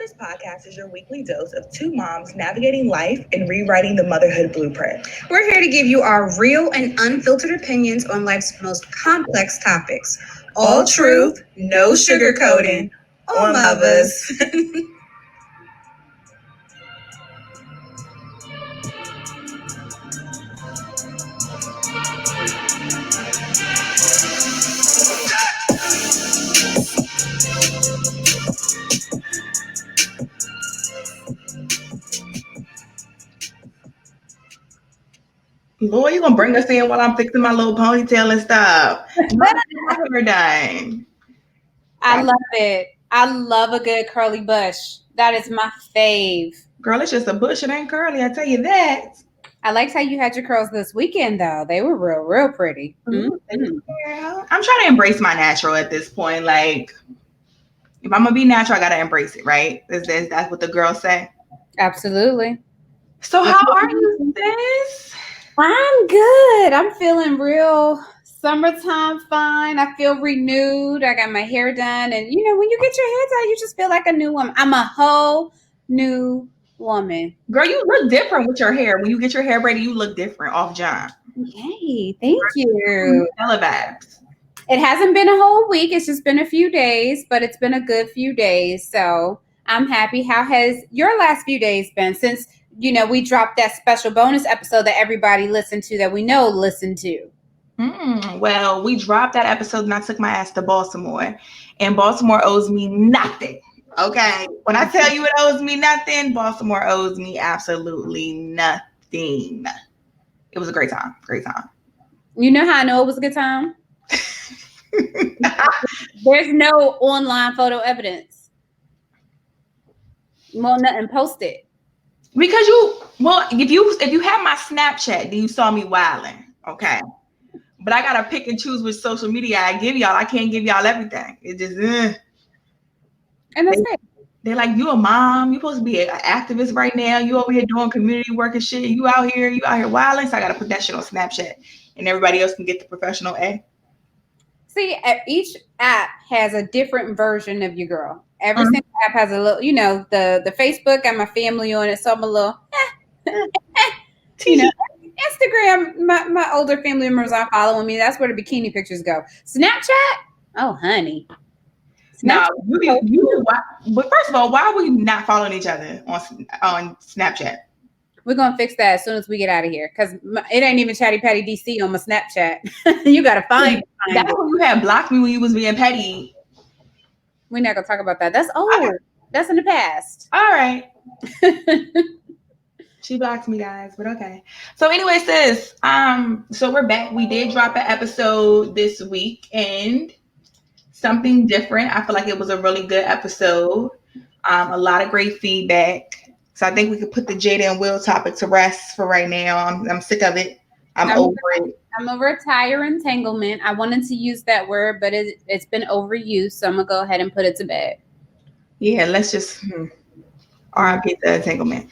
This podcast is your weekly dose of two moms navigating life and rewriting the motherhood blueprint. We're here to give you our real and unfiltered opinions on life's most complex topics. All truth, no sugarcoating. On Muvas. Lord, you gonna bring us in while I'm fixing my little ponytail and stuff. We're done. I love it. I love a good curly bush. That is my fave. Girl, it's just a bush. It ain't curly, I tell you that. I liked how you had your curls this weekend, though. They were real pretty. Mm-hmm. I'm trying to embrace my natural at this point. Like, if I'm gonna be natural, I gotta embrace it, right? That's what the girls say. Absolutely. So how are you, sis? I'm good. I'm feeling real summertime fine. I feel renewed. I got my hair done. And, you know, when you get your hair done, you just feel like a new woman. I'm a whole new woman. Girl, you look different with your hair. When you get your hair braided, you look different off John. Yay. Thank you. Hella vibes. It hasn't been a whole week. It's just been a few days, but it's been a good few days. So I'm happy. How has your last few days been since, you know, we dropped that special bonus episode that everybody listened to, that we know listened to? Well, we dropped that episode and I took my ass to Baltimore. And Baltimore owes me nothing. Okay. When I tell you it owes me nothing, Baltimore owes me absolutely nothing. It was a great time. Great time. You know how I know it was a good time? There's no online photo evidence. Well, nothing posted. Because if you have my Snapchat, then you saw me wilding. Okay. But I gotta pick and choose which social media I give y'all. I can't give y'all everything. It just And that's it. They're like, you a mom, you supposed to be an activist right now. You over here doing community work and shit. You out here wilding. So I gotta put that shit on Snapchat. And everybody else can get the professional A. See, each app has a different version of your girl. Every single app has a little, you know, the Facebook, got my family on it, so I'm a little, you know, Instagram, my older family members are following me. That's where the bikini pictures go. Snapchat? Oh, honey. No, but first of all, why are we not following each other on Snapchat? We're going to fix that as soon as we get out of here, because it ain't even Chatty Patty DC on my Snapchat. You got to find it. That's when you had blocked me when you was being petty. We're not going to talk about that. That's old. Okay. That's in the past. All right. She blocked me, guys, but okay. So anyway, sis, so we're back. We did drop an episode this week, and something different. I feel like it was a really good episode. A lot of great feedback. So I think we could put the Jada and Will topic to rest for right now. I'm sick of it. I'm over it. I'm over a tire entanglement. I wanted to use that word, but it's been overused, so I'm going to go ahead and put it to bed. Yeah, let's just RIP the entanglement.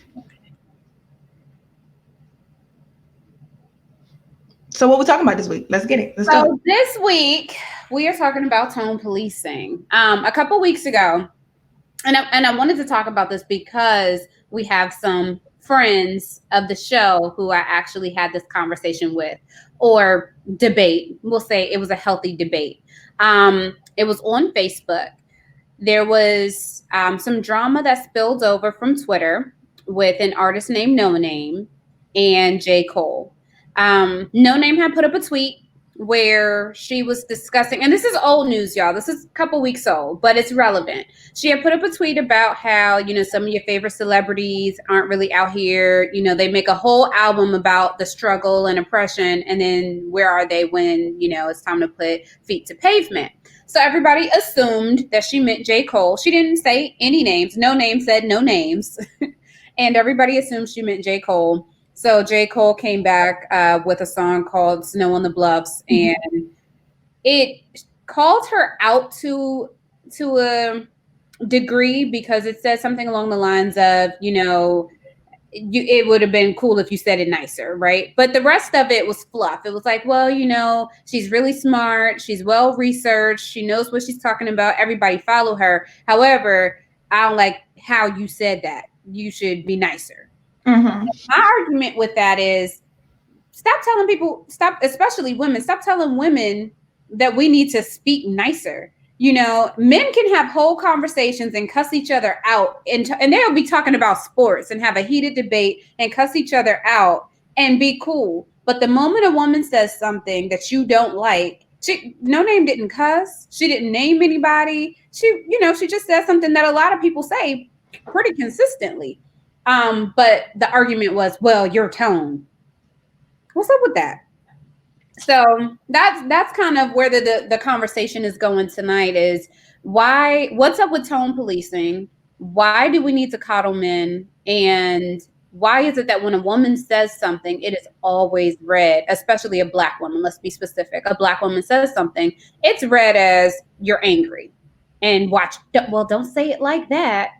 So what we talking about this week? Let's get it. Let's go. This week, we are talking about tone policing. A couple weeks ago, and I wanted to talk about this because we have some friends of the show who I actually had this conversation with, or debate. We'll say it was a healthy debate. It was on Facebook. There was some drama that spilled over from Twitter with an artist named No Name and J. Cole. No Name had put up a tweet where she was discussing, and this is old news, y'all. This is a couple weeks old, but it's relevant. She had put up a tweet about how, you know, some of your favorite celebrities aren't really out here. You know, they make a whole album about the struggle and oppression, and then where are they when, you know, it's time to put feet to pavement? So everybody assumed that she meant J. Cole. She didn't say any names. No Name said no names. And everybody assumed she meant J. Cole. So J. Cole came back with a song called Snow on the Bluffs, and it called her out to a degree because it said something along the lines of, you know, it would have been cool if you said it nicer, right? But the rest of it was fluff. It was like, well, you know, she's really smart. She's well researched. She knows what she's talking about. Everybody follow her. However, I don't like how you said that. You should be nicer. Mm-hmm. My argument with that is stop telling people, stop, especially women, stop telling women that we need to speak nicer. You know, men can have whole conversations and cuss each other out, and they'll be talking about sports and have a heated debate and cuss each other out and be cool. But the moment a woman says something that you don't like, No Name didn't cuss. She didn't name anybody. She just said something that a lot of people say pretty consistently. But the argument was, well, your tone. What's up with that? So that's kind of where the conversation is going tonight is what's up with tone policing? Why do we need to coddle men? And why is it that when a woman says something, it is always read, especially a black woman, let's be specific. A black woman says something, it's read as you're angry. And well, don't say it like that.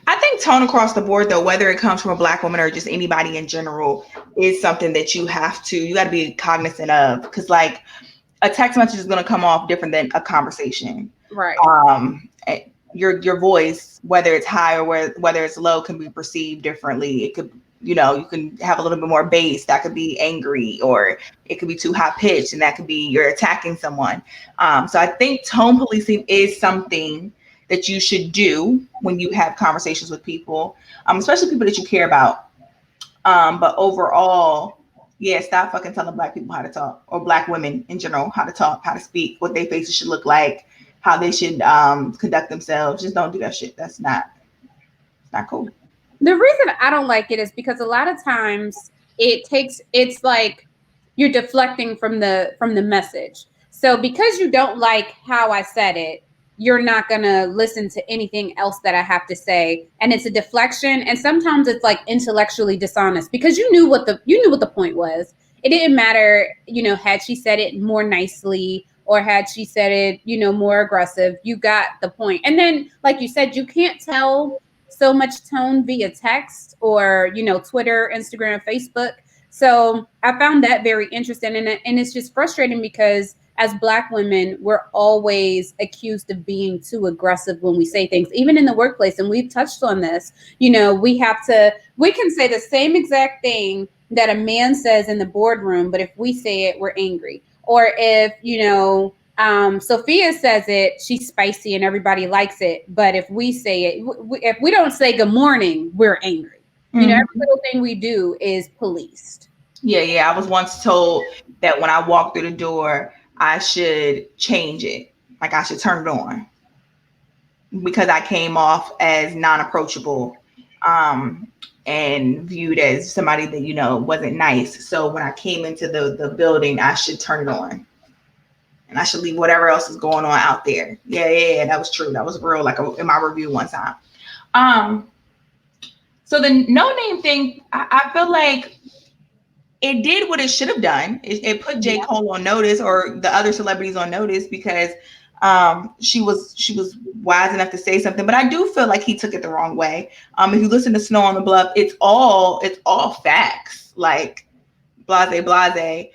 I think tone across the board, though, whether it comes from a black woman or just anybody in general, is something that you got to be cognizant of. Because, like, a text message is going to come off different than a conversation. Right. Your voice, whether it's high or whether it's low, can be perceived differently. It could, you can have a little bit more bass. That could be angry, or it could be too high pitched, and that could be you're attacking someone. So I think tone policing is something that you should do when you have conversations with people, especially people that you care about. But overall, yeah, stop fucking telling black people how to talk, or black women in general how to talk, how to speak, what their faces should look like, how they should conduct themselves. Just don't do that shit. It's not cool. The reason I don't like it is because a lot of times it's like you're deflecting from the message. So because you don't like how I said it, you're not going to listen to anything else that I have to say, and it's a deflection, and sometimes it's like intellectually dishonest because you knew what the point was. It didn't matter, had she said it more nicely or had she said it, more aggressive, you got the point. And then, like you said, you can't tell so much tone via text or, Twitter, Instagram, Facebook. So I found that very interesting. And it's just frustrating because as black women, we're always accused of being too aggressive when we say things, even in the workplace. And we've touched on this. We can say the same exact thing that a man says in the boardroom, but if we say it, we're angry. Or if, Sophia says it, she's spicy and everybody likes it. But if we say it, if we don't say good morning, we're angry. Mm-hmm. Every little thing we do is policed. Yeah. I was once told that when I walk through the door, I should change it. Like I should turn it on because I came off as non-approachable and viewed as somebody that, wasn't nice. So when I came into the building, I should turn it on. And I should leave whatever else is going on out there. Yeah, that was true. That was real, like in my review one time. So the No Name thing, I feel like it did what it should have done. It put J. Cole on notice, or the other celebrities on notice, because she was wise enough to say something. But I do feel like he took it the wrong way. If you listen to Snow on the Bluff, it's all facts, like blase.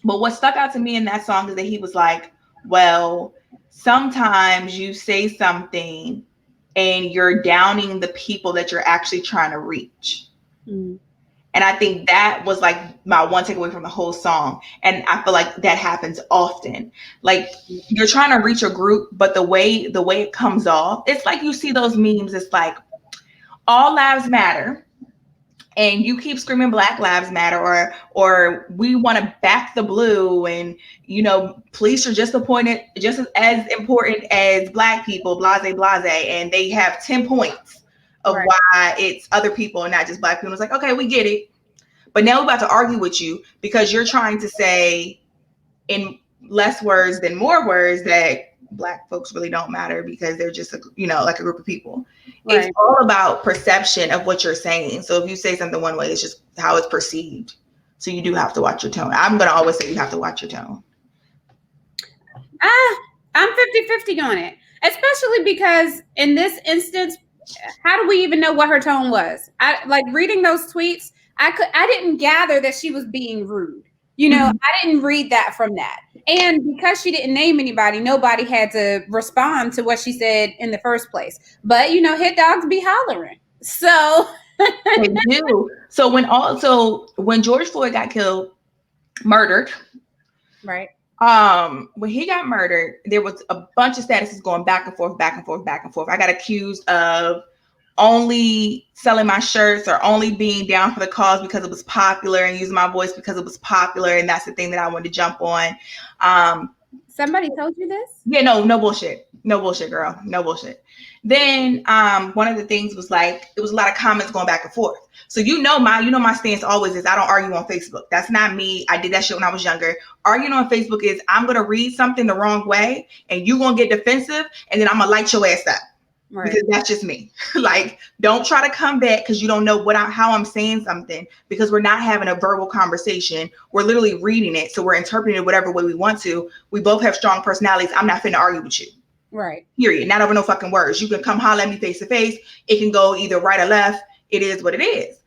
But what stuck out to me in that song is that he was like, well, sometimes you say something and you're downing the people that you're actually trying to reach. Mm-hmm. And I think that was like my one takeaway from the whole song. And I feel like that happens often. Like you're trying to reach a group, but the way it comes off, it's like you see those memes. It's like all lives matter. And you keep screaming Black Lives Matter, or we want to back the blue, and police are just as important as black people, blase, and they have 10 points of right. Why it's other people and not just black people. It's like, okay, we get it, but now we're about to argue with you because you're trying to say in less words than more words that black folks really don't matter because they're just like a group of people. Right. It's all about perception of what you're saying. So if you say something one way, it's just how it's perceived. So you do have to watch your tone. I'm going to always say you have to watch your tone. I'm 50-50 on it, especially because in this instance, how do we even know what her tone was? I like reading those tweets. I didn't gather that she was being rude. I didn't read that from that. And because she didn't name anybody, nobody had to respond to what she said in the first place. But hit dogs be hollering. So They do. So when George Floyd got killed, murdered, right. when he got murdered, there was a bunch of statuses going back and forth, back and forth, back and forth. I got accused of only selling my shirts or only being down for the cause because it was popular and using my voice because it was popular, and that's the thing that I wanted to jump on. Somebody told you this? Yeah, no bullshit. No bullshit, girl. No bullshit. Then one of the things was like it was a lot of comments going back and forth. So my stance always is I don't argue on Facebook. That's not me. I did that shit when I was younger. Arguing on Facebook is I'm gonna read something the wrong way and you gonna get defensive and then I'm gonna light your ass up. Right. Because that's just me. Like, don't try to come back because you don't know how I'm saying something, because we're not having a verbal conversation. We're literally reading it. So we're interpreting it whatever way we want to. We both have strong personalities. I'm not finna argue with you. Right. Period. Not over no fucking words. You can come holler at me face to face. It can go either right or left. It is what it is.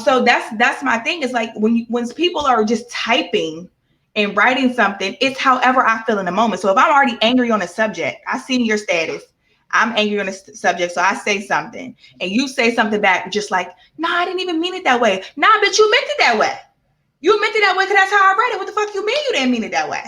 So that's my thing. It's like when people are just typing and writing something, it's however I feel in the moment. So if I'm already angry on a subject, I see your status. I'm angry on a subject, so I say something, and you say something back, just like, "Nah, I didn't even mean it that way." Nah, bitch, you meant it that way. You meant it that way because that's how I read it. What the fuck you mean you didn't mean it that way?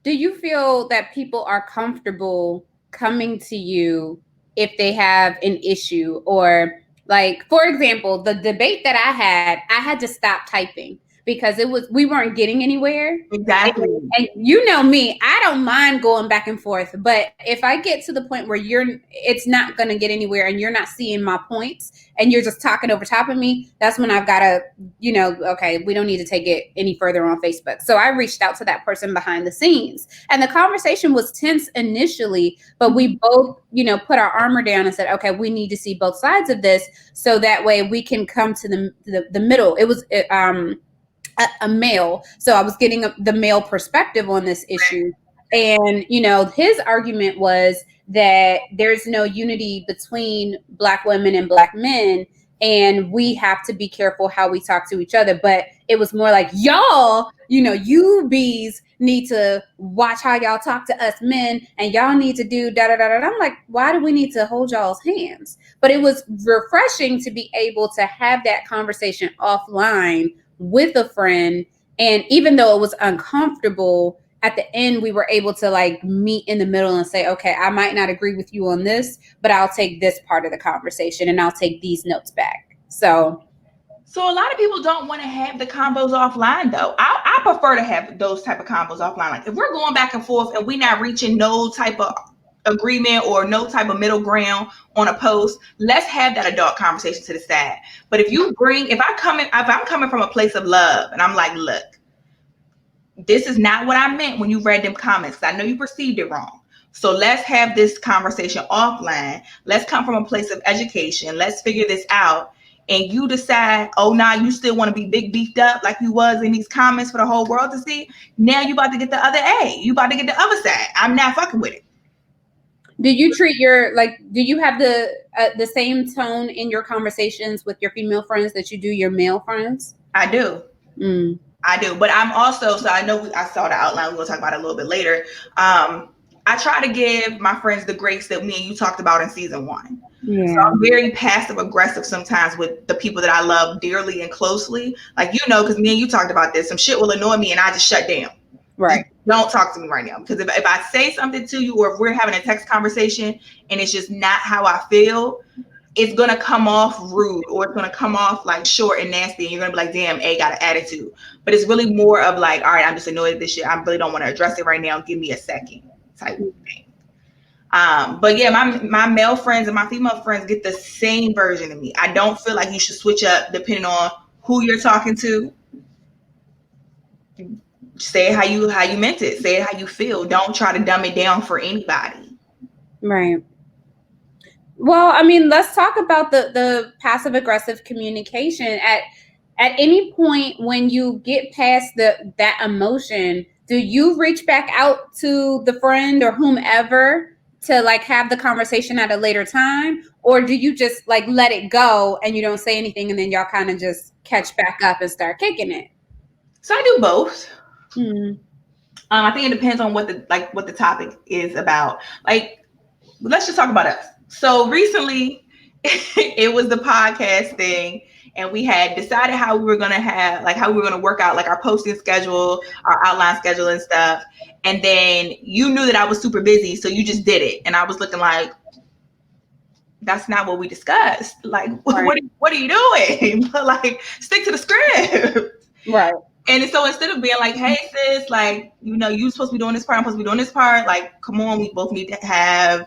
Do you feel that people are comfortable coming to you if they have an issue? Or, like, for example, the debate that I had to stop typing because we weren't getting anywhere. Exactly. And you know me, I don't mind going back and forth, but if I get to the point where it's not going to get anywhere and you're not seeing my points and you're just talking over top of me, that's when I've got to, okay, we don't need to take it any further on Facebook. So I reached out to that person behind the scenes, and the conversation was tense initially, but we both, put our armor down and said, okay, we need to see both sides of this so that way we can come to the middle. It was a male, so I was getting the male perspective on this issue. And his argument was that there's no unity between Black women and Black men, and we have to be careful how we talk to each other. But it was more like, y'all, you bees need to watch how y'all talk to us men, and y'all need to do da da da da. I'm like, why do we need to hold y'all's hands? But it was refreshing to be able to have that conversation offline with a friend. And even though it was uncomfortable, at the end we were able to like meet in the middle and say, okay, I might not agree with you on this, but I'll take this part of the conversation and I'll take these notes back. So a lot of people don't want to have the combos offline though. I prefer to have those type of combos offline. Like if we're going back and forth and we're not reaching no type of agreement or no type of middle ground on a post, let's have that adult conversation to the side. But if I'm coming from a place of love and I'm like, look, this is not what I meant when you read them comments. I know you perceived it wrong. So let's have this conversation offline. Let's come from a place of education. Let's figure this out. And you decide, oh, now you still want to be big beefed up like you was in these comments for the whole world to see. Now you about to get the other A. You about to get the other side. I'm not fucking with it. Do you treat do you have the same tone in your conversations with your female friends that you do your male friends? I do. I do. But I'm also, so I know I saw the outline. We're going to talk about it a little bit later. I try to give my friends the grace that me and you talked about in season 1. Yeah. So I'm very passive aggressive sometimes with the people that I love dearly and closely. Like, because me and you talked about this. Some shit will annoy me and I just shut down. Right. Don't talk to me right now. Because if I say something to you or if we're having a text conversation and it's just not how I feel, it's going to come off rude or it's going to come off like short and nasty. And you're going to be like, damn, A got an attitude. But it's really more of like, all right, I'm just annoyed at this shit. I really don't want to address it right now. Give me a second type of thing. But yeah, my male friends and my female friends get the same version of me. I don't feel like you should switch up depending on who you're talking to. Say it how you meant it. Say it how you feel. Don't try to dumb it down for anybody. Right. Well, I mean, let's talk about the passive aggressive communication. At any point when you get past that emotion, do you reach back out to the friend or whomever to like have the conversation at a later time, or do you just like let it go and you don't say anything and then y'all kind of just catch back up and start kicking it? So I do both. Mm. I think it depends on what the topic is about. Like, let's just talk about us. So recently, it was the podcast thing, and we had decided how we were gonna have like how we were gonna work out like our posting schedule, our outline schedule, and stuff. And then you knew that I was super busy, so you just did it, and I was looking like, that's not what we discussed. Like, Right. what are you doing? But like, stick to the script. Right. And so instead of being like, hey sis, like, you supposed to be doing this part, I'm supposed to be doing this part, like, come on, we both need to have,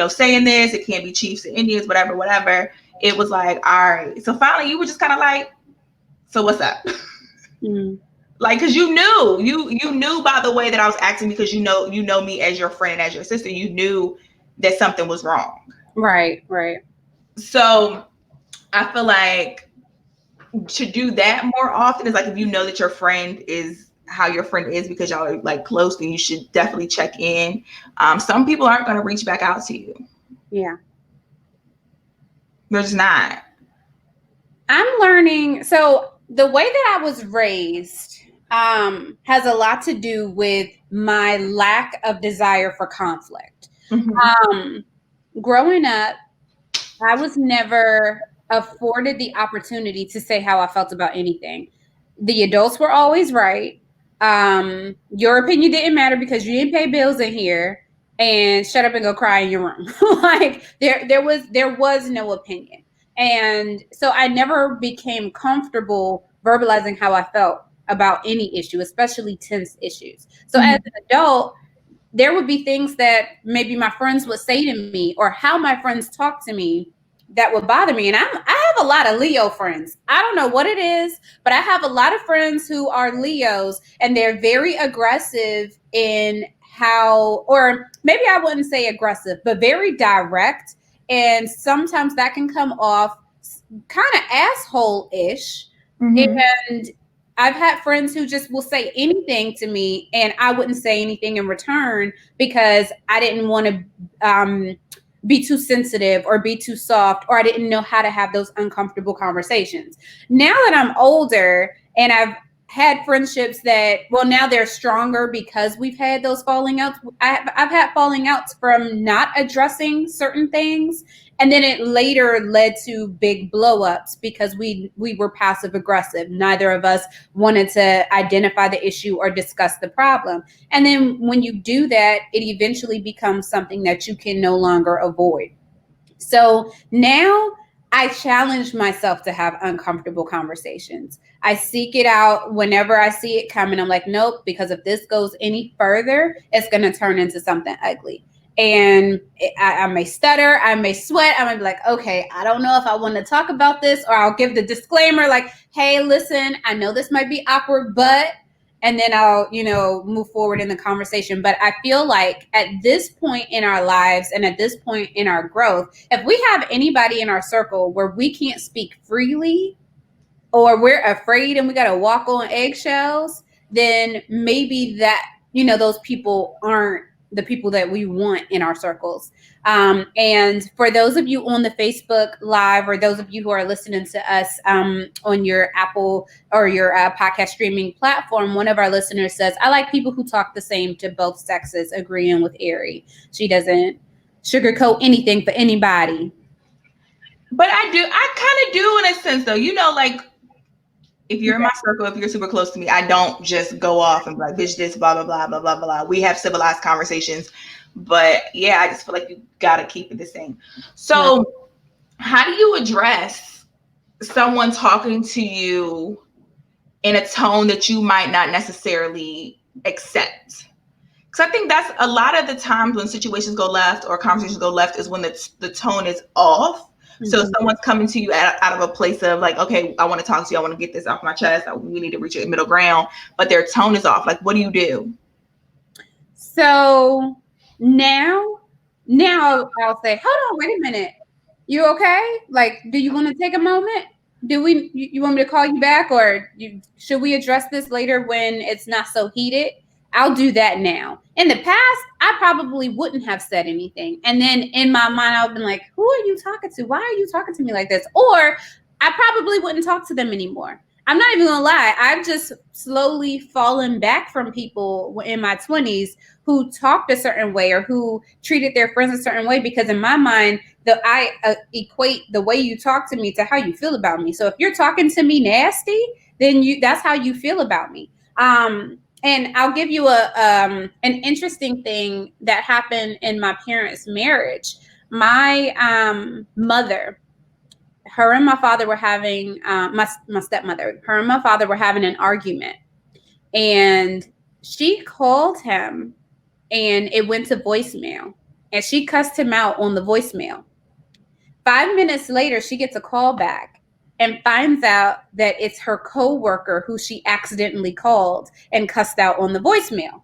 saying this. It can't be Chiefs and Indians, whatever, whatever. It was like, all right. So finally you were just kind of like, so what's up? Mm. Like, cause you knew by the way that I was acting, because you know me as your friend and as your sister, you knew that something was wrong. Right. Right. So I feel like to do that more often is like, if you know that your friend is how your friend is because y'all are like close, then you should definitely check in. Some people aren't going to reach back out to you. Yeah. They're just not. I'm learning. So the way that I was raised has a lot to do with my lack of desire for conflict. Mm-hmm. Growing up, I was never afforded the opportunity to say how I felt about anything. The adults were always right. Your opinion didn't matter because you didn't pay bills in here, and shut up and go cry in your room. Like there was no opinion. And so I never became comfortable verbalizing how I felt about any issue, especially tense issues. So as Mm-hmm. an adult, there would be things that maybe my friends would say to me or how my friends talk to me that would bother me. And I have a lot of Leo friends. I don't know what it is, but I have a lot of friends who are Leos, and they're very aggressive in how, or maybe I wouldn't say aggressive, but very direct. And sometimes that can come off kind of asshole ish. Mm-hmm. And I've had friends who just will say anything to me, and I wouldn't say anything in return because I didn't want to be too sensitive or be too soft, or I didn't know how to have those uncomfortable conversations. Now that I'm older and I've had friendships that, well, now they're stronger because we've had those falling outs. I've had falling outs from not addressing certain things, and then it later led to big blow ups because we were passive aggressive. Neither of us wanted to identify the issue or discuss the problem. And then when you do that, it eventually becomes something that you can no longer avoid. So now I challenge myself to have uncomfortable conversations. I seek it out whenever I see it coming. I'm like, nope, because if this goes any further, it's going to turn into something ugly. And I may stutter, I may sweat, I might be like, okay, I don't know if I want to talk about this, or I'll give the disclaimer like, hey, listen, I know this might be awkward, but, and then I'll, move forward in the conversation. But I feel like at this point in our lives and at this point in our growth, if we have anybody in our circle where we can't speak freely, or we're afraid and we got to walk on eggshells, then maybe that, those people aren't the people that we want in our circles. And for those of you on the Facebook Live, or those of you who are listening to us on your Apple or your podcast streaming platform, one of our listeners says, I like people who talk the same to both sexes, agreeing with Ari. She doesn't sugarcoat anything for anybody. But I kind of do in a sense though, like, if you're in my circle, if you're super close to me, I don't just go off and be like, bitch, this, blah, blah, blah, blah, blah, blah. We have civilized conversations. But yeah, I just feel like you got to keep it the same. So, how do you address someone talking to you in a tone that you might not necessarily accept? Because I think that's a lot of the times when situations go left or conversations go left is when the tone is off. So someone's coming to you out of a place of like, okay, I want to talk to you. I want to get this off my chest. We need to reach a middle ground, but their tone is off. Like, what do you do? So now I'll say, hold on, wait a minute. You okay? Like, do you want to take a moment? You want me to call you back, or should we address this later when it's not so heated? I'll do that now. In the past, I probably wouldn't have said anything. And then in my mind, I've been like, who are you talking to? Why are you talking to me like this? Or I probably wouldn't talk to them anymore. I'm not even gonna lie. I've just slowly fallen back from people in my 20s who talked a certain way or who treated their friends a certain way, because in my mind, I equate the way you talk to me to how you feel about me. So if you're talking to me nasty, then that's how you feel about me. And I'll give you an interesting thing that happened in my parents' marriage. My mother, her and my father were having my stepmother, her and my father were having an argument, and she called him and it went to voicemail, and she cussed him out on the voicemail. 5 minutes later, she gets a call back and finds out that it's her coworker who she accidentally called and cussed out on the voicemail.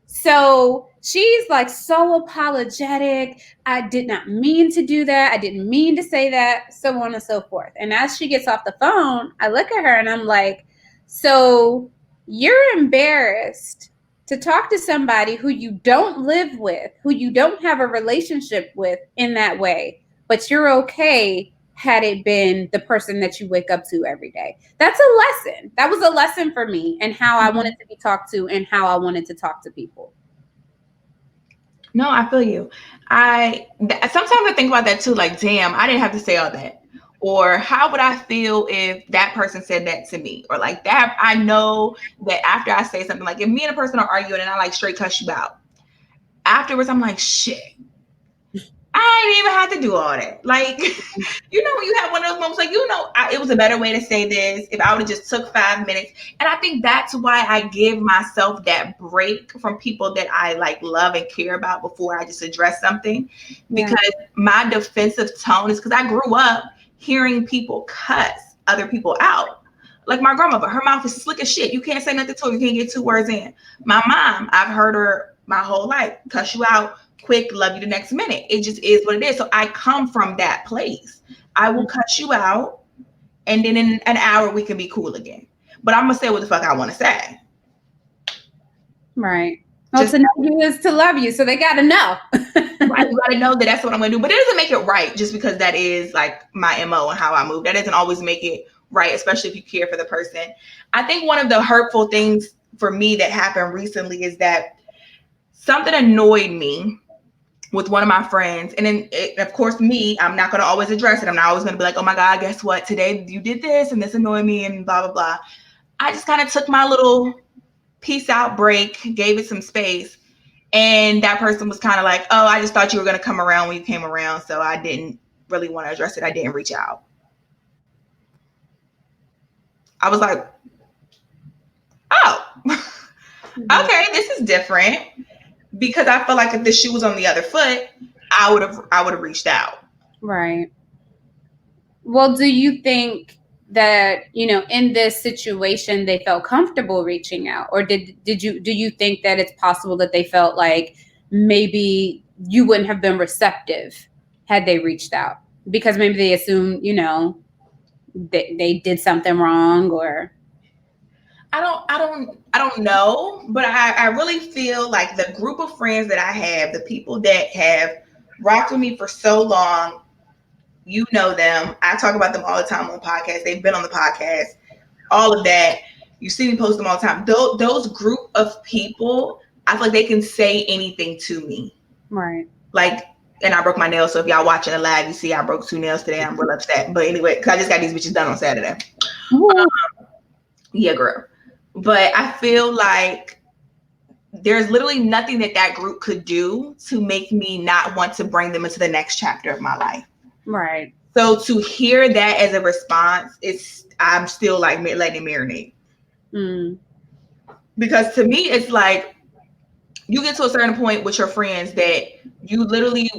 So she's like so apologetic. I did not mean to do that. I didn't mean to say that, so on and so forth. And as she gets off the phone, I look at her and I'm like, so you're embarrassed to talk to somebody who you don't live with, who you don't have a relationship with in that way, but you're okay had it been the person that you wake up to every day. That's a lesson. That was a lesson for me and how I wanted to be talked to and how I wanted to talk to people. No, I feel you. Sometimes I think about that too, like, damn, I didn't have to say all that. Or how would I feel if that person said that to me? Or like that, I know that after I say something, like if me and a person are arguing and I like straight cuss you out, afterwards I'm like, shit, I didn't even have to do all that. Like, when you have one of those moments, like, it was a better way to say this if I would have just took 5 minutes. And I think that's why I give myself that break from people that I like love and care about before I just address something. Because my defensive tone is because I grew up hearing people cuss other people out. Like my grandmother, her mouth is slick as shit. You can't say nothing to her. You can't get 2 words in. My mom, I've heard her my whole life cuss you out quick, love you the next minute. It just is what it is. So I come from that place. I will cuss you out, and then in an hour we can be cool again. But I'm gonna say what the fuck I want to say. Right. Well, to know you is to love you, so they got to know. Right, you got to know that that's what I'm gonna do. But it doesn't make it right just because that is like my MO and how I move. That doesn't always make it right, especially if you care for the person. I think one of the hurtful things for me that happened recently is that something annoyed me with one of my friends. And then, of course, I'm not going to always address it. I'm not always going to be like, oh my God, guess what? Today you did this and this annoyed me and blah, blah, blah. I just kind of took my little peace out break, gave it some space. And that person was kind of like, oh, I just thought you were going to come around when you came around. So I didn't really want to address it. I didn't reach out. I was like, oh, okay, this is different. Because I feel like if the shoe was on the other foot, I would have reached out. Right. Well, do you think that, in this situation they felt comfortable reaching out, or do you think that it's possible that they felt like maybe you wouldn't have been receptive had they reached out because maybe they assumed, they did something wrong? Or I don't know, but I really feel like the group of friends that I have, the people that have rocked with me for so long, you know them. I talk about them all the time on podcasts. They've been on the podcast, all of that. You see me post them all the time. Those group of people, I feel like they can say anything to me. Right. Like, and I broke my nails. So if y'all watching the live, you see I broke 2 nails today. I'm real upset. But anyway, because I just got these bitches done on Saturday. Yeah, girl. But I feel like there's literally nothing that group could do to make me not want to bring them into the next chapter of my life. Right. So to hear that as a response, I'm still like letting it marinate. Because to me, it's like you get to a certain point with your friends that you literally,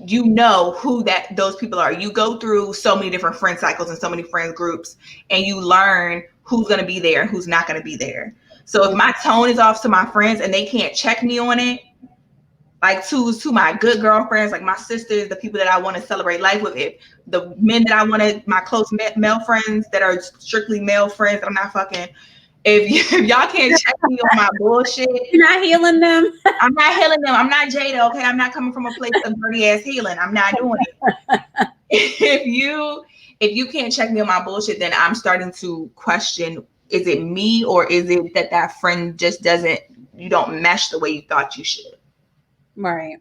who those people are. You go through so many different friend cycles and so many friends groups, and you learn who's going to be there and who's not going to be there. So if my tone is off to my friends and they can't check me on it, like to my good girlfriends, like my sisters, the people that I want to celebrate life with, if the men that I wanted, my close male friends that are strictly male friends that I'm not fucking, if y'all can't check me on my bullshit, you're not healing them. I'm not healing them. I'm not Jada, okay? I'm not coming from a place of dirty ass healing. I'm not doing it. If if you can't check me on my bullshit, then I'm starting to question, is it me or is it that that friend just doesn't, you don't mesh the way you thought you should? Right.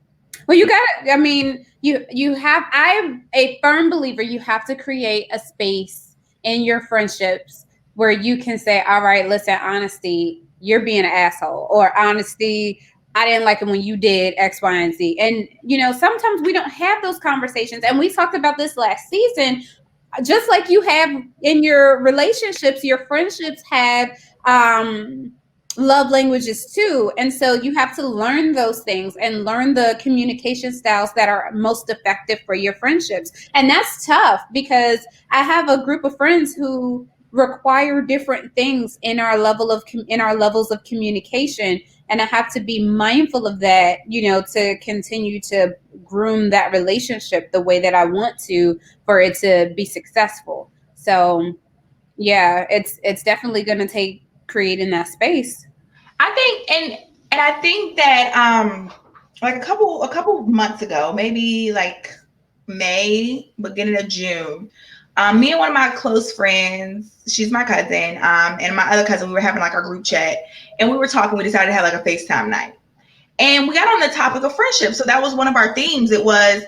Well, you got, I mean, you have, I'm a firm believer you have to create a space in your friendships where you can say, all right, listen, honesty, you're being an asshole, or honesty, I didn't like it when you did X, Y, and Z. And, sometimes we don't have those conversations. And we talked about this last season, just like you have in your relationships, your friendships have love languages too. And so you have to learn those things and learn the communication styles that are most effective for your friendships. And that's tough because I have a group of friends who require different things in our levels of communication, and I have to be mindful of that, to continue to groom that relationship the way that I want to for it to be successful. So yeah, it's definitely going to take creating that space. I think, and I think that like a couple months ago, maybe like May, beginning of June, me and one of my close friends, she's my cousin, and my other cousin, we were having like our group chat, and we were talking. We decided to have like a FaceTime night, and we got on the topic of friendship. So that was one of our themes. It was,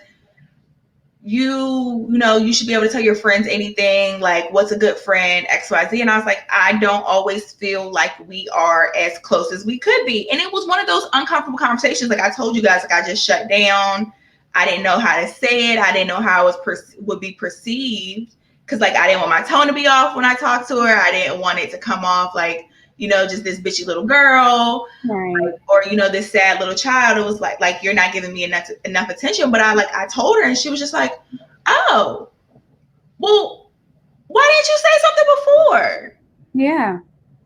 you should be able to tell your friends anything, like what's a good friend, XYZ. And I was like, I don't always feel like we are as close as we could be. And it was one of those uncomfortable conversations. Like I told you guys, like I just shut down. I didn't know how to say it. I didn't know how it would be perceived, because like I didn't want my tone to be off when I talked to her. I didn't want it to come off like, just this bitchy little girl, Right. or this sad little child. It was like you're not giving me enough attention. But I told her, and she was just like, oh, well, why didn't you say something before? Yeah.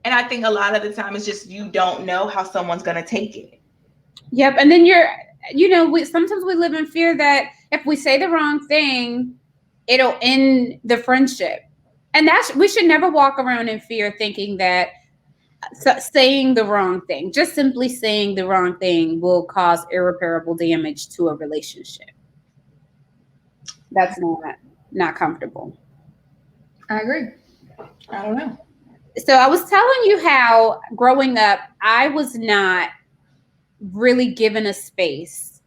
And I think a lot of the time it's just you don't know how someone's gonna take it. Yep. And then sometimes we live in fear that if we say the wrong thing, it'll end the friendship. And we should never walk around in fear thinking that saying the wrong thing, just simply saying the wrong thing, will cause irreparable damage to a relationship. That's not comfortable. I agree. I don't know. So I was telling you how growing up, I was not really given a space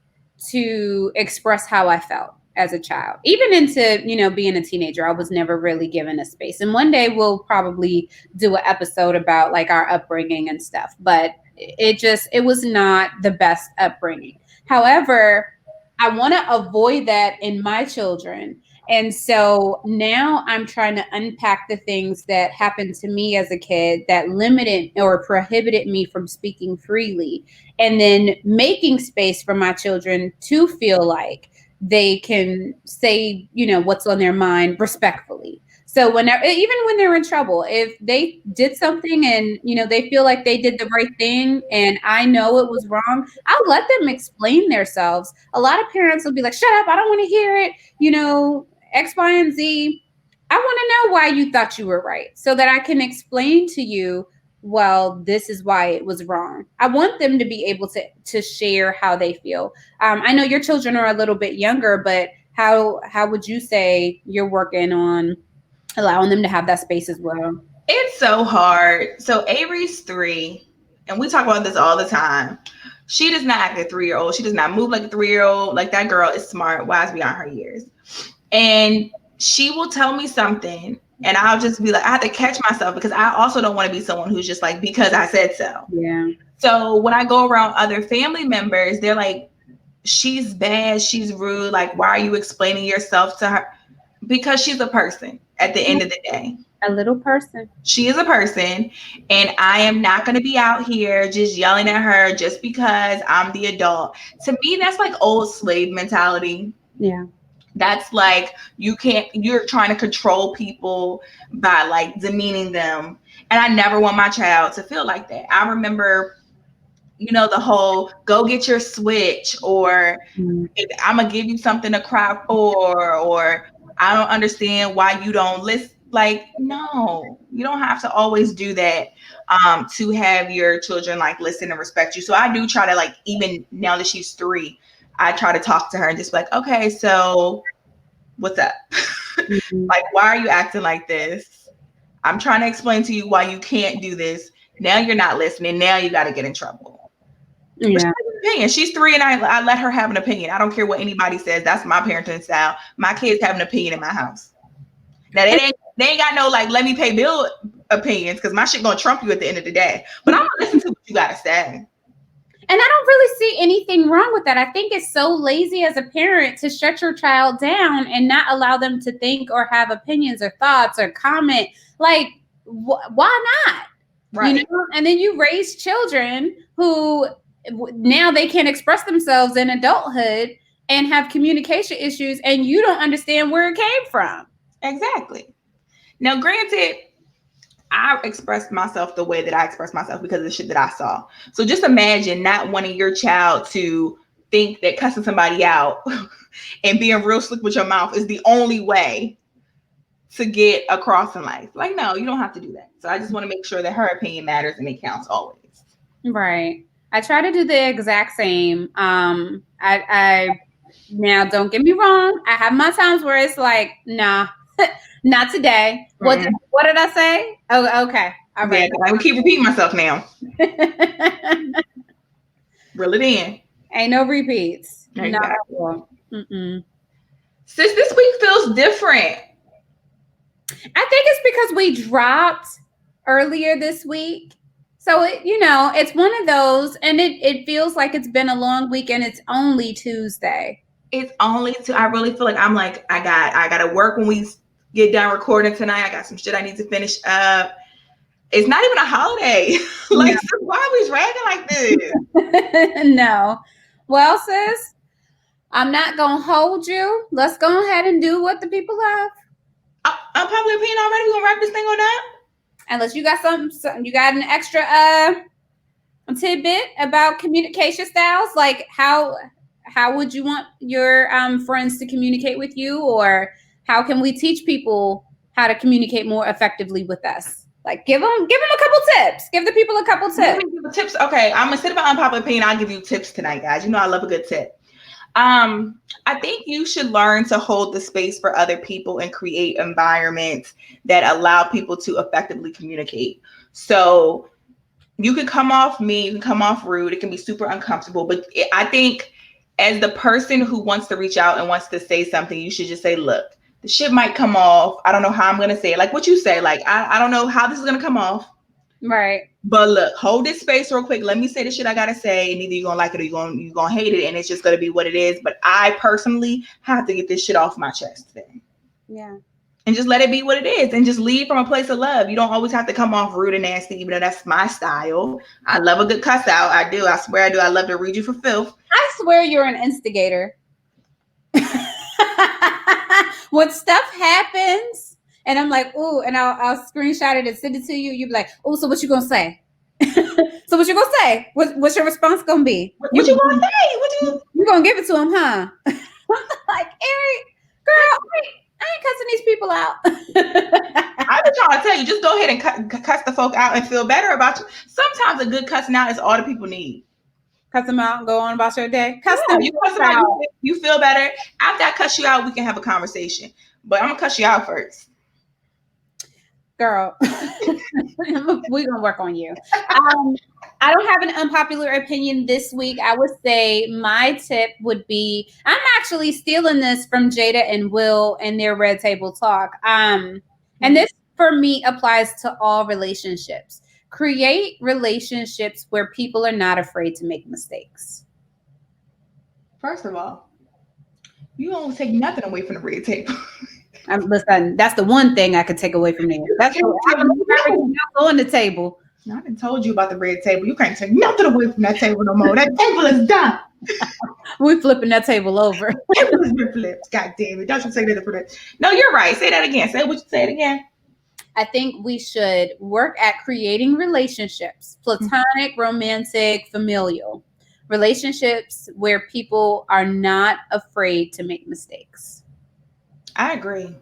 to express how I felt as a child. Even into, being a teenager, I was never really given a space. And one day we'll probably do an episode about like our upbringing and stuff, but it was not the best upbringing. However, I want to avoid that in my children. And so now I'm trying to unpack the things that happened to me as a kid that limited or prohibited me from speaking freely, and then making space for my children to feel like they can say, what's on their mind respectfully. So even when they're in trouble, if they did something and, they feel like they did the right thing and I know it was wrong, I'll let them explain themselves. A lot of parents will be like, shut up, I don't want to hear it. X, Y, and Z. I want to know why you thought you were right so that I can explain to you, well, this is why it was wrong. I want them to be able to share how they feel. I know your children are a little bit younger, but how would you say you're working on allowing them to have that space as well? It's so hard. So Avery's 3, and we talk about this all the time. She does not act like a 3-year-old. She does not move like a 3-year-old. Like that girl is smart, wise beyond her years. And she will tell me something, and I'll just be like, I have to catch myself, because I also don't want to be someone who's just like, because I said so. Yeah. So when I go around other family members, they're like, she's bad, she's rude. Like, why are you explaining yourself to her? Because she's a person at the end of the day. A little person. She is a person, and I am not going to be out here just yelling at her just because I'm the adult. To me, that's like old slave mentality. Yeah. That's like you're trying to control people by like demeaning them. And I never want my child to feel like that. I remember, the whole go get your switch, or I'm going to give you something to cry for, or I don't understand why you don't listen. Like, no, you don't have to always do that to have your children like listen and respect you. So I do try to, like, even now that she's 3, I try to talk to her and just be like, okay, so what's up? Mhm. Like, why are you acting like this? I'm trying to explain to you why you can't do this. Now you're not listening. Now you got to get in trouble. But she Yeah. has an opinion. She's 3 and I let her have an opinion. I don't care what anybody says. That's my parenting style. My kids have an opinion in my house. Now they ain't got no like let me pay bill opinions because my shit gonna trump you at the end of the day. But I'm gonna listen to what you gotta say. And I don't really see anything wrong with that. I think it's so lazy as a parent to shut your child down and not allow them to think or have opinions or thoughts or comment. Like, why not? Right. You know? And then you raise children who now they can't express themselves in adulthood and have communication issues, and you don't understand where it came from. Exactly. Now, granted, I expressed myself the way that I expressed myself because of the shit that I saw. So just imagine not wanting your child to think that cussing somebody out and being real slick with your mouth is the only way to get across in life. Like, no, you don't have to do that. So I just want to make sure that her opinion matters and it counts always. Right. I try to do the exact same. I now don't get me wrong. I have my times where it's like, nah, not today. What did I say? Oh, okay. All right. Yeah, I keep repeating myself now. Reel it in. Ain't no repeats. Exactly. Not at all. Mm-mm. Sis, this week feels different. I think it's because we dropped earlier this week. So it's one of those, and it feels like it's been a long week, and it's only Tuesday. It's only I really feel like I'm like I gotta work when we get done recording tonight. I got some shit I need to finish up. It's not even a holiday. Like, no. Why are we dragging like this? No. Well, sis, I'm not gonna hold you. Let's go ahead and do what the people have. Unpopular opinion already. We gonna wrap this thing on that? Unless you got something, you got an extra tidbit about communication styles, like how would you want your friends to communicate with you, or how can we teach people how to communicate more effectively with us? Like, give them a couple tips. Give the people a couple tips. Tips. Okay, I'm instead of an unpopular opinion, I'll give you tips tonight, guys. You know I love a good tip. I think you should learn to hold the space for other people and create environments that allow people to effectively communicate. So you can come off mean, you can come off rude. It can be super uncomfortable, but I think as the person who wants to reach out and wants to say something, you should just say, look, the shit might come off. I don't know how I'm going to say it. Like what you say, like, I don't know how this is going to come off. Right. But look, hold this space real quick. Let me say the shit I gotta say, and either you're gonna like it or you're gonna hate it, and it's just gonna be what it is. But I personally have to get this shit off my chest today. Yeah. And just let it be what it is, and just leave from a place of love. You don't always have to come off rude and nasty, even though that's my style. I love a good cuss out. I do. I swear I do. I love to read you for filth. I swear you're an instigator. When stuff happens. And I'm like, ooh, and I'll screenshot it and send it to you. You'll be like, oh, so what you gonna say? So what you gonna say? What's your response gonna be? What you gonna say? You gonna give it to him, huh? Like, Eric, girl, I ain't cussing these people out. I've been trying to tell you, just go ahead and cuss the folk out and feel better about you. Sometimes a good cussing out is all the people need. Cuss them out and go on about your day. Cuss them. You cuss them out. You feel better. After I cuss you out, we can have a conversation. But I'm gonna cuss you out first. Girl, we're gonna work on you. I don't have an unpopular opinion this week. I would say my tip would be, I'm actually stealing this from Jada and Will and their Red Table Talk. And this for me applies to all relationships. Create relationships where people are not afraid to make mistakes. First of all, you don't take nothing away from the Red Table. Listen, that's the one thing I could take away from there. That's on the table. I done told you about the Red Table. You can't take nothing away from that table no more. That table is done. We're flipping that table over. It has been flipped. God damn it. Don't you say that for that. No, you're right. Say that again. Say it again. I think we should work at creating relationships, platonic, romantic, familial relationships where people are not afraid to make mistakes. I agree.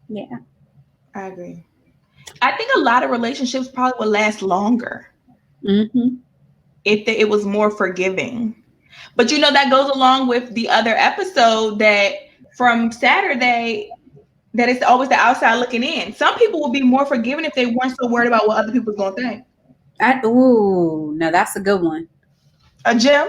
Yeah. I agree. I think a lot of relationships probably would last longer if it was more forgiving. But that goes along with the other episode that from Saturday that it's always the outside looking in. Some people would be more forgiving if they weren't so worried about what other people's gonna think. No, that's a good one. A gym.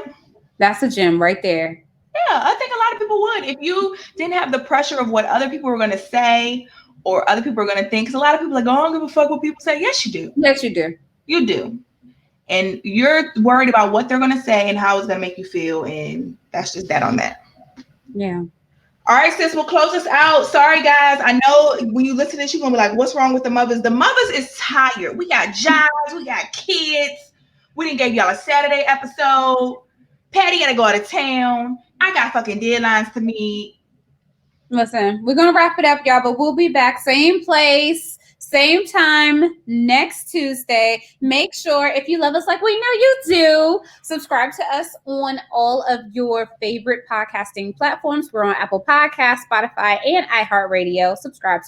That's a gem right there. Yeah, I think a lot of people would if you didn't have the pressure of what other people were gonna say or other people are gonna think. Because a lot of people are like, oh, I don't give a fuck what people say. Yes, you do. Yes, you do. You do. And you're worried about what they're gonna say and how it's gonna make you feel, and that's just that on that. Yeah. All right, sis, we'll close us out. Sorry, guys. I know when you listen to this, you're going to be like, what's wrong with the mothers? The mothers is tired. We got jobs. We got kids. We didn't give y'all a Saturday episode. Patty got to go out of town. I got fucking deadlines to meet. Listen, we're going to wrap it up, y'all, but we'll be back. Same place, same time next Tuesday. Make sure, if you love us like we know you do, subscribe to us on all of your favorite podcasting platforms. We're on Apple Podcasts, Spotify, and iHeartRadio. Subscribe.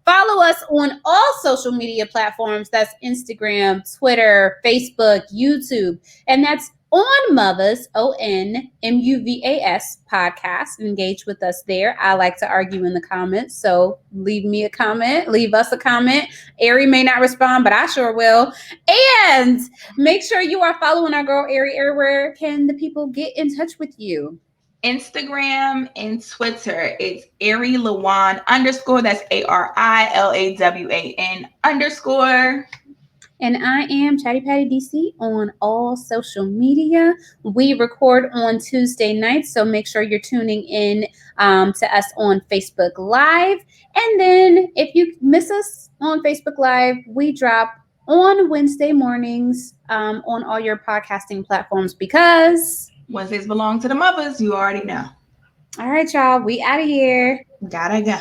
Follow us on all social media platforms. That's Instagram, Twitter, Facebook, YouTube. And that's on Muvas, ONMUVAS podcast. Engage with us there. I like to argue in the comments, so leave me a comment, leave us a comment. Ari may not respond, but I sure will. And make sure you are following our girl Ari. Where can the people get in touch with you? Instagram and Twitter. It's Ari Lawan _ that's ARILAWAN _ And I am Chatty Patty DC on all social media. We record on Tuesday nights, so make sure you're tuning in to us on Facebook Live. And then if you miss us on Facebook Live, we drop on Wednesday mornings on all your podcasting platforms because Wednesdays belong to the mothers. You already know. All right, y'all. We out of here. Gotta go.